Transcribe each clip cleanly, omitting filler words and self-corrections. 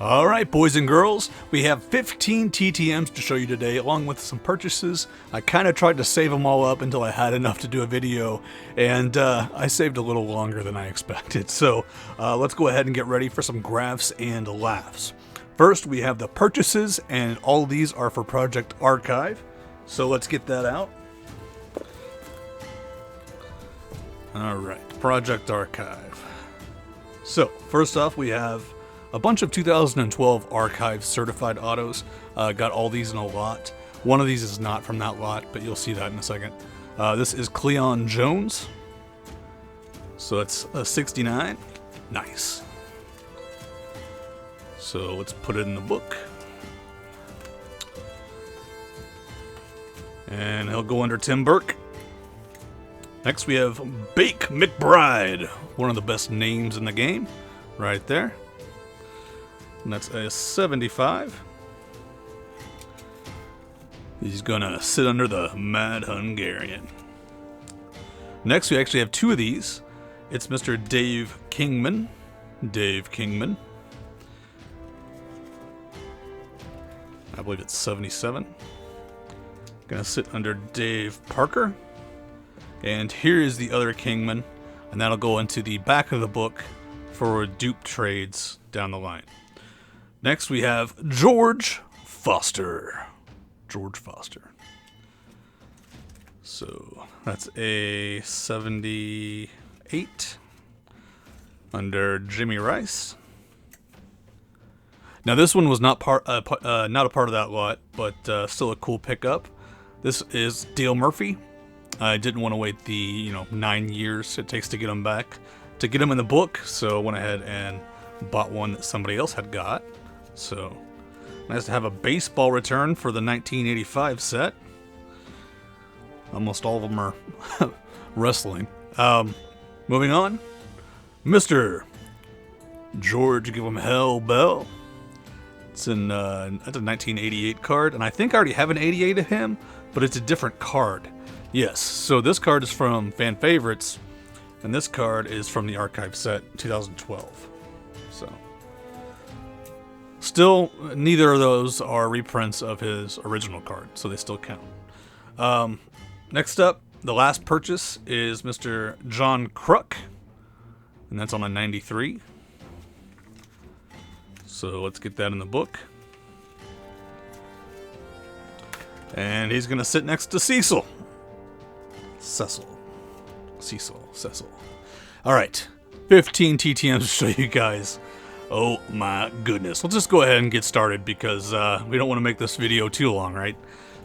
Alright, boys and girls, we have 15 TTMs to show you today, along with some purchases. I kind of tried to save them all up until I had enough to do a video, and I saved a little longer than I expected. So let's go ahead and get ready for some graphs and laughs. First, we have the purchases, and all of these are for Project Archive. So let's get that out. Alright, Project Archive. So, first off, we have a bunch of 2012 Archive certified autos. Got all these in a lot. One of these is not from that lot, but you'll see that in a second. This is Cleon Jones. So it's a 69. Nice. So let's put it in the book. And he'll go under Tim Burke. Next we have Bake McBride. One of the best names in the game. Right there. And that's a 75. He's gonna sit under the Mad Hungarian. Next, we actually have two of these. It's Mr. Dave Kingman. Dave Kingman. I believe it's 77. Gonna sit under Dave Parker. And here is the other Kingman. And that'll go into the back of the book for dupe trades down the line. Next, we have George Foster. George Foster. So that's a 78 under Jimmy Rice. Now this one was not not a part of that lot, but still a cool pickup. This is Dale Murphy. I didn't want to wait the 9 years it takes to get him back, to get him in the book, so I went ahead and bought one that somebody else had got. So, nice to have a baseball return for the 1985 set. Almost all of them are wrestling. Moving on. Mr. George Give 'em Hell Bell. It's that's a 1988 card, and I think I already have an 88 of him, but it's a different card. Yes, so this card is from Fan Favorites, and this card is from the Archive set 2012. So. Still, neither of those are reprints of his original card, so they still count. Next up, the last purchase is Mr. John Kruk, and that's on a 93. So let's get that in the book. And he's going to sit next to Cecil. Cecil. All right, 15 TTMs to show you guys. Oh my goodness. Let's just go ahead and get started because we don't want to make this video too long, right?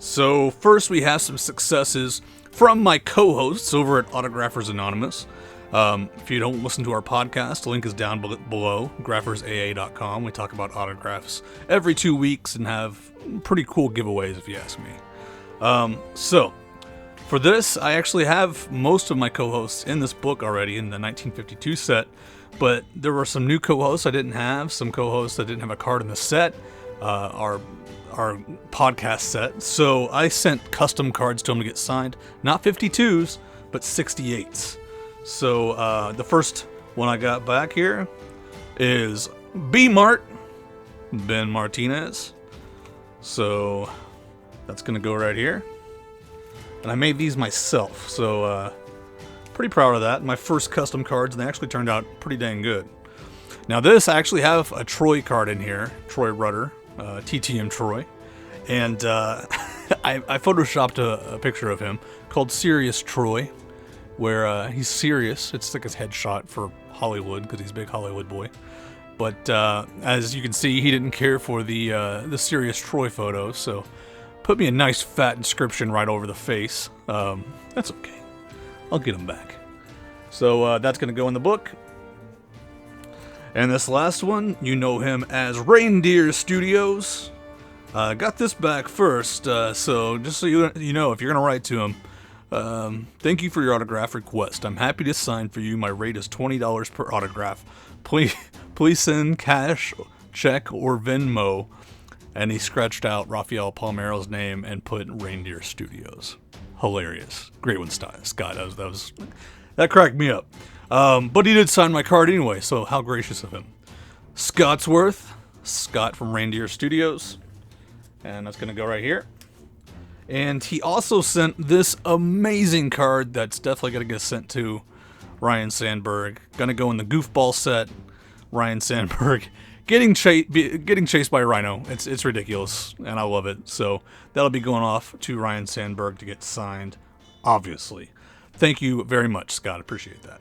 So first we have some successes from my co-hosts over at Autographers Anonymous. If you don't listen to our podcast, the link is down below, graphersaa.com. We talk about autographs every 2 weeks and have pretty cool giveaways if you ask me. So for this, I actually have most of my co-hosts in this book already in the 1952 set. But there were some new co-hosts I didn't have, some co-hosts that didn't have a card in the set, our podcast set. So I sent custom cards to them to get signed. Not 52s, but 68s. So the first one I got back here is B-Mart, Ben Martinez. So that's going to go right here. And I made these myself, so pretty proud of that. My first custom cards, and they actually turned out pretty dang good. Now this, I actually have a Troy card in here, Troy Rudder, TTM Troy, and I photoshopped a picture of him called Serious Troy, where he's serious. It's like his headshot for Hollywood, because he's a big Hollywood boy. But as you can see, he didn't care for the Serious Troy photo, so put me a nice fat inscription right over the face. That's okay. I'll get him back. So that's going to go in the book. And this last one, you know him as Reindeer Studios. Got this back first, so just so you know, if you're going to write to him, thank you for your autograph request. I'm happy to sign for you. My rate is $20 per autograph. Please send cash, check, or Venmo. And he scratched out Rafael Palmeiro's name and put Reindeer Studios. Hilarious. Great one, Scott. That cracked me up. But he did sign my card anyway, so how gracious of him. Scotsworth, Scott from Reindeer Studios. And that's going to go right here. And he also sent this amazing card that's definitely going to get sent to Ryan Sandberg. Going to go in the goofball set. Ryan Sandberg getting chased by a rhino. It's ridiculous, and I love it. So that'll be going off to Ryan Sandberg to get signed, obviously. Thank you very much, Scott. Appreciate that.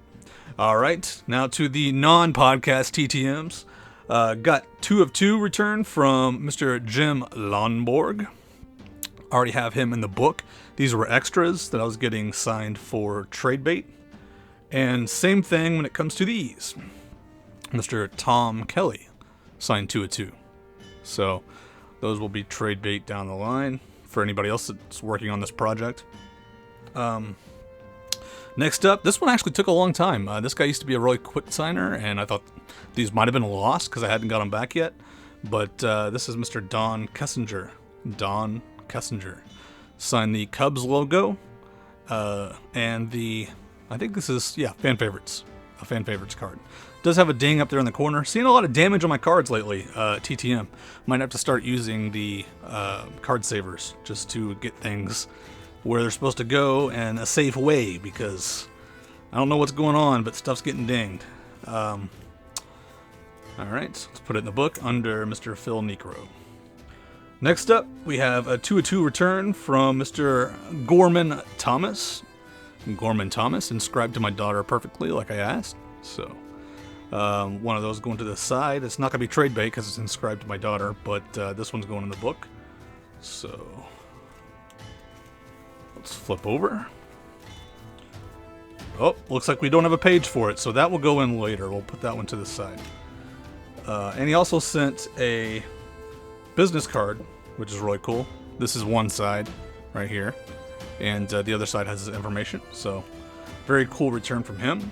All right, now to the non-podcast TTMs. Got 2 of 2 return from Mr. Jim Lonborg. Already have him in the book. These were extras that I was getting signed for trade bait. And same thing when it comes to these. Mr. Tom Kelly signed 2 of 2. So those will be trade bait down the line for anybody else that's working on this project. Next up, this one actually took a long time. This guy used to be a really quick signer, and I thought these might have been lost because I hadn't got them back yet. But this is Mr. Don Kessinger. Don Kessinger signed the Cubs logo and the, I think this is, fan favorites. A fan favorites card. Does have a ding up there in the corner. Seeing a lot of damage on my cards lately, TTM. Might have to start using the card savers just to get things where they're supposed to go in a safe way, because I don't know what's going on, but stuff's getting dinged. Alright, let's put it in the book under Mr. Phil Necro. Next up, we have a 2 of 2 return from Mr. Gorman Thomas. Gorman Thomas, inscribed to my daughter perfectly, like I asked. So, one of those going to the side. It's not going to be trade bait because it's inscribed to my daughter, but this one's going in the book. So, let's flip over. Oh, looks like we don't have a page for it, so that will go in later. We'll put that one to the side. And he also sent a business card, which is really cool. This is one side right here, and the other side has his information. So, very cool return from him.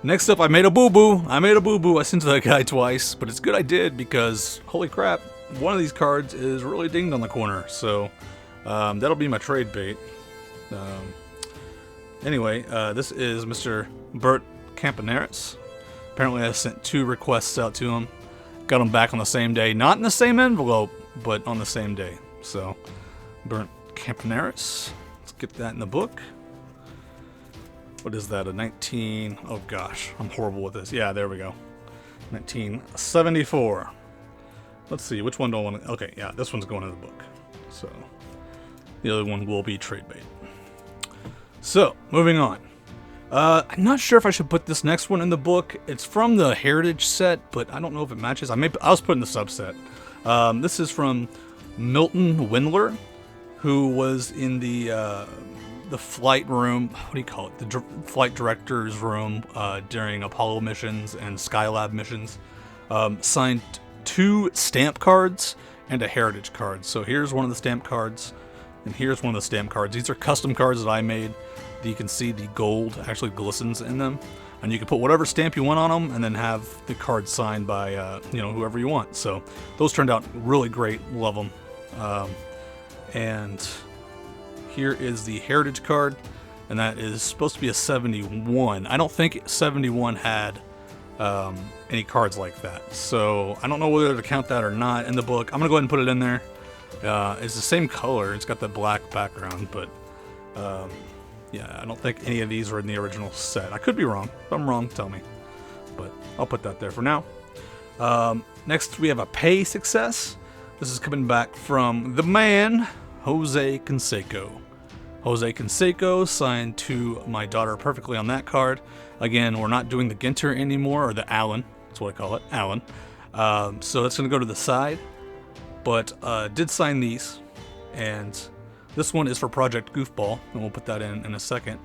Next up, I made a boo-boo. I sent to that guy twice, but it's good I did because, holy crap, one of these cards is really dinged on the corner. So, that'll be my trade bait. Anyway, this is Mr. Bert Campaneris. Apparently, I sent 2 requests out to him. Got them back on the same day. Not in the same envelope, but on the same day. So, Bert Campaneris. Let's get that in the book. What is that? A 19... Oh, gosh. I'm horrible with this. Yeah, there we go. 1974. Let's see. Which one do I want to... Okay, yeah. This one's going in the book. So, the other one will be trade bait. So, moving on. I'm not sure if I should put this next one in the book. It's from the Heritage set, but I don't know if it matches. I was putting the subset. This is from Milton Windler, who was in the flight room. What do you call it? The flight director's room during Apollo missions and Skylab missions. Signed 2 stamp cards and a Heritage card. So here's one of the stamp cards, and here's one of the stamp cards. These are custom cards that I made. You can see the gold actually glistens in them, and you can put whatever stamp you want on them, and then have the card signed by whoever you want. So those turned out really great. Love them. And here is the Heritage card, and that is supposed to be a 71. I don't think 71 had any cards like that, so I don't know whether to count that or not in the book. I'm gonna go ahead and put it in there. It's the same color. It's got the black background, but yeah, I don't think any of these were in the original set. I could be wrong. If I'm wrong, tell me. But I'll put that there for now. Next, we have a pay success. This is coming back from the man, Jose Canseco. Jose Canseco signed to my daughter perfectly on that card. Again, we're not doing the Ginter anymore, or the Allen. That's what I call it, Allen. So that's going to go to the side. But did sign these, and this one is for Project Goofball, and we'll put that in a second.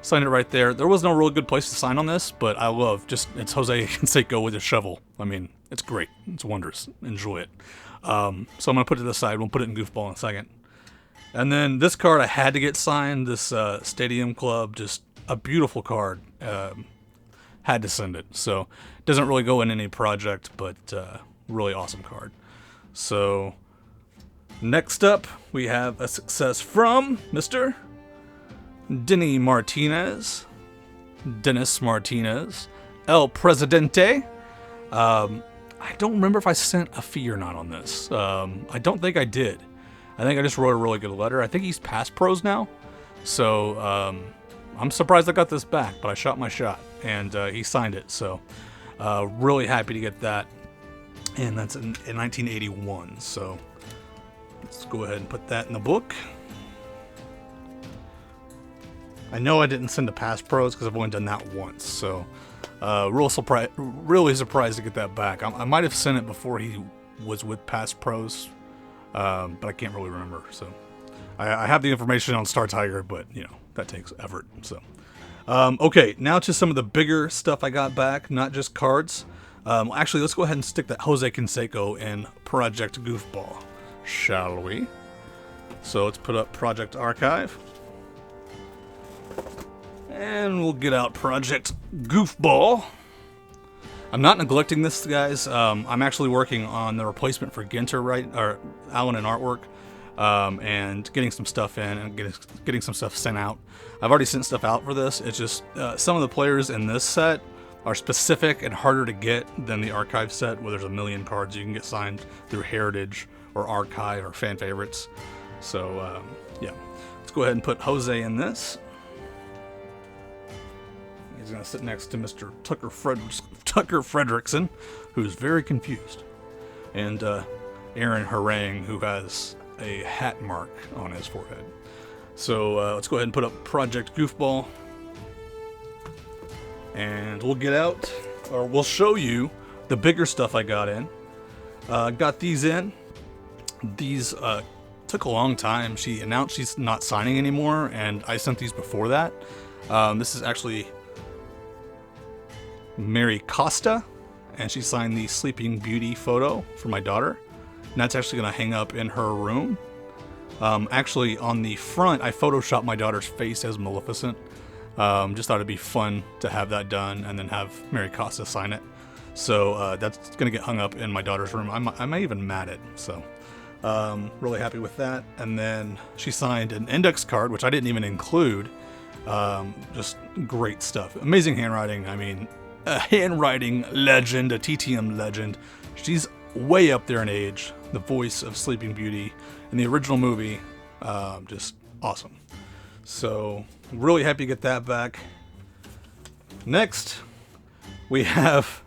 Signed it right there. There was no real good place to sign on this, but I love it's Jose Canseco with a shovel. I mean, it's great. It's wondrous. Enjoy it. So I'm going to put it to the side. We'll put it in Goofball in a second. And then this card I had to get signed, this Stadium Club, just a beautiful card. Had to send it. So it doesn't really go in any project, but really awesome card. So next up, we have a success from Mr. Dennis Martinez, El Presidente. I don't remember if I sent a fee or not on this. I don't think I did. I think I just wrote a really good letter. I think he's past pros now. So I'm surprised I got this back, but I shot my shot, and he signed it. So really happy to get that. And that's in 1981. So let's go ahead and put that in the book. I know I didn't send to past pros because I've only done that once. So really surprised to get that back. I might have sent it before he was with past pros, but I can't really remember. So I have the information on Star Tiger, but you know, that takes effort. So okay, now to some of the bigger stuff I got back, not just cards. Actually, let's go ahead and stick that Jose Canseco in Project Goofball, shall we? So let's put up Project Archive. And we'll get out Project Goofball. I'm not neglecting this, guys. I'm actually working on the replacement for Ginter, or Allen and Artwork, and getting some stuff in and getting some stuff sent out. I've already sent stuff out for this. It's just some of the players in this set are specific and harder to get than the Archive set, where there's a million cards you can get signed through Heritage or Archive or Fan Favorites. So yeah, let's go ahead and put Jose in this. He's going to sit next to Mr. Tucker Fredrickson, who's very confused. And Aaron Harang, who has a hat mark on his forehead. So let's go ahead and put up Project Goofball. And we'll get out, or we'll show you the bigger stuff I got in. Got these in. These took a long time. She announced she's not signing anymore, and I sent these before that. This is actually Mary Costa, and she signed the Sleeping Beauty photo for my daughter, and that's actually going to hang up in her room. Actually, on the front, I photoshopped my daughter's face as Maleficent. Just thought it'd be fun to have that done and then have Mary Costa sign it. So that's going to get hung up in my daughter's room. I might even mat it. So really happy with that. And then she signed an index card, which I didn't even include. Just great stuff. Amazing handwriting. I mean, a handwriting legend, a TTM legend. She's way up there in age. The voice of Sleeping Beauty in the original movie. Just awesome. So really happy to get that back. Next, we have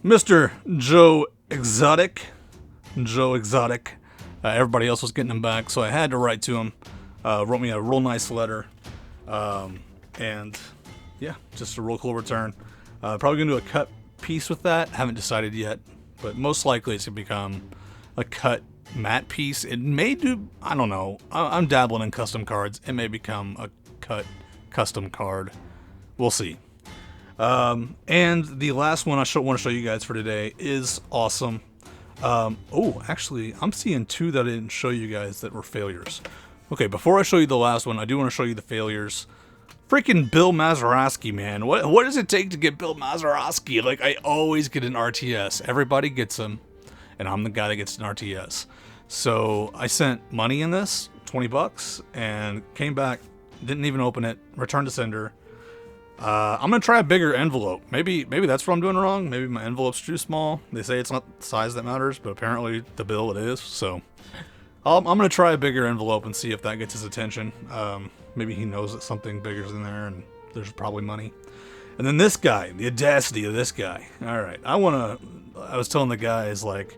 Mr. Joe Exotic. Joe Exotic. Everybody else was getting him back, so I had to write to him. Wrote me a real nice letter. And yeah, just a real cool return. Probably going to do a cut piece with that. Haven't decided yet, but most likely it's going to become a cut matte piece. It may do, I don't know. I'm dabbling in custom cards. It may become a cut custom card. We'll see. And the last one I want to show you guys for today is awesome. Oh, actually, I'm seeing two that I didn't show you guys that were failures. Okay, before I show you the last one, I do want to show you the failures. Freaking Bill Mazeroski, man. What does it take to get Bill Mazeroski? Like, I always get an RTS. Everybody gets them, and I'm the guy that gets an RTS. So I sent money in this, 20 bucks, and came back, didn't even open it, returned to sender. I'm going to try a bigger envelope. Maybe that's what I'm doing wrong. Maybe my envelope's too small. They say it's not the size that matters, but apparently the bill it is. So I'm going to try a bigger envelope and see if that gets his attention. Maybe he knows that something bigger's in there and there's probably money. And then this guy, the audacity of this guy. All right, I was telling the guys, like,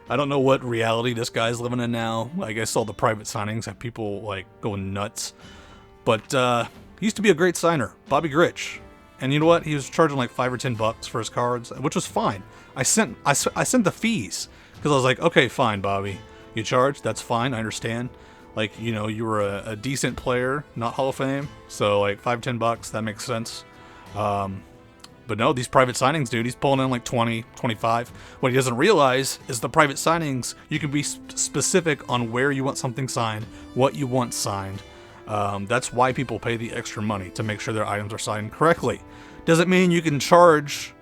I don't know what reality this guy's living in now. Like, I saw the private signings have people, like, going nuts. But he used to be a great signer, Bobby Grich. And you know what? He was charging like $5 or $10 for his cards, which was fine. I sent the fees because I was like, okay, fine, Bobby. You charge? That's fine. I understand. Like, you know, you were a decent player, not Hall of Fame. So, like, $5, $10, that makes sense. But no, these private signings, dude, he's pulling in like 20, 25. What he doesn't realize is the private signings, you can be specific on where you want something signed, what you want signed. That's why people pay the extra money, to make sure their items are signed correctly. Doesn't mean you can charge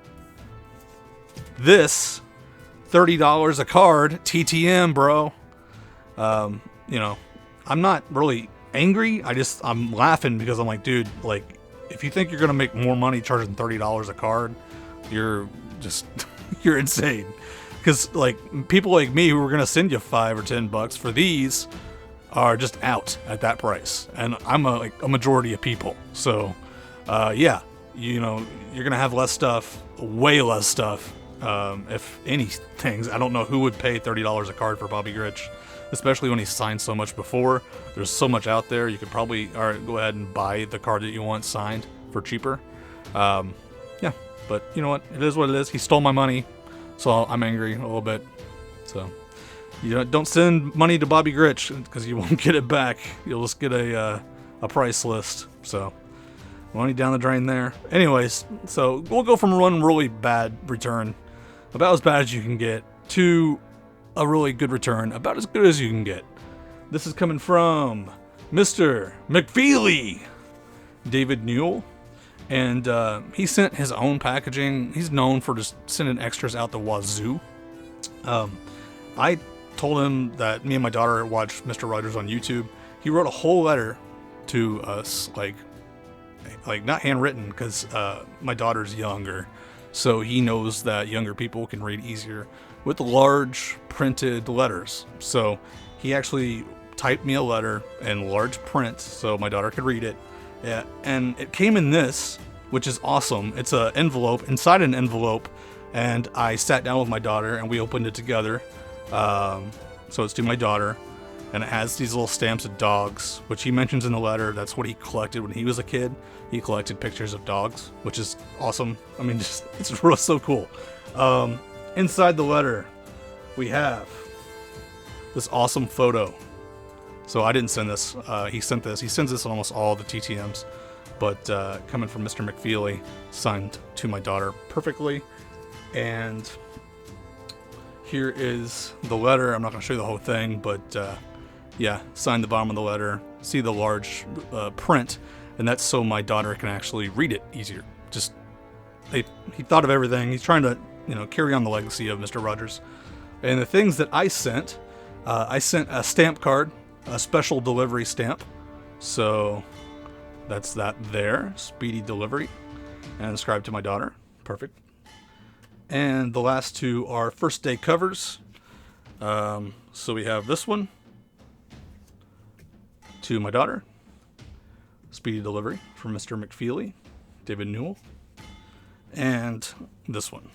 this $30 a card, TTM, bro. You know, I'm not really angry. I'm laughing because I'm like, dude, like, if you think you're going to make more money charging $30 a card, you're just You're insane. Because, like, people like me who were going to send you $5 or $10 for these are just out at that price. And I'm a majority of people. So, yeah, you know, you're going to have less stuff, way less stuff. If any things, I don't know who would pay $30 a card for Bobby Grich, especially when he signed so much before. There's so much out there. You could probably go ahead and buy the card that you want signed for cheaper. Yeah, but you know what? It is what it is. He stole my money, so I'm angry a little bit. So, you know, don't send money to Bobby Grich because you won't get it back. You'll just get a price list. So, money down the drain there. Anyways, so we'll go from one really bad return, about as bad as you can get, to a really good return, about as good as you can get. This is coming from Mr. McFeely, David Newell. And he sent his own packaging. He's known for just sending extras out the wazoo. I told him that me and my daughter watched Mr. Rogers on YouTube. He wrote a whole letter to us, like not handwritten, because my daughter's younger, so he knows that younger people can read easier with large printed letters. So he actually typed me a letter in large print so my daughter could read it. Yeah, and it came in this, which is awesome. It's an envelope, inside an envelope, and I sat down with my daughter and we opened it together. So it's to my daughter, and it has these little stamps of dogs, which he mentions in the letter. That's what he collected when he was a kid. He collected pictures of dogs, which is awesome. I mean, just it's real, so cool. Inside the letter, we have this awesome photo. So I didn't send this. He sent this. He sends this on almost all the TTMs. But coming from Mr. McFeely, signed to my daughter perfectly. And here is the letter. I'm not going to show you the whole thing, but yeah, signed the bottom of the letter. See the large print, and that's so my daughter can actually read it easier. Just he thought of everything. He's trying to, you know, carry on the legacy of Mr. Rogers. And the things that I sent a stamp card, a special delivery stamp. So that's that there, speedy delivery, and inscribed to my daughter. Perfect. And the last two are first day covers. So we have this one to my daughter, speedy delivery from Mr. McFeely, David Newell, and this one.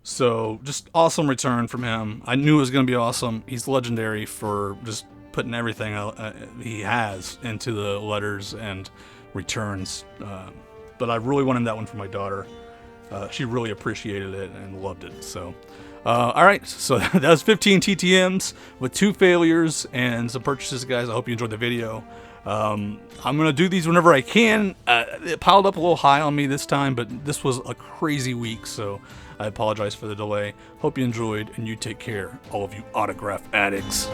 So just awesome return from him. I knew it was going to be awesome. He's legendary for just putting everything he has into the letters and returns. But I really wanted that one for my daughter. She really appreciated it and loved it. So, all right. So that was 15 TTMs with 2 failures and some purchases, guys. I hope you enjoyed the video. I'm going to do these whenever I can. It piled up a little high on me this time, but this was a crazy week, so I apologize for the delay. Hope you enjoyed, and you take care, all of you autograph addicts.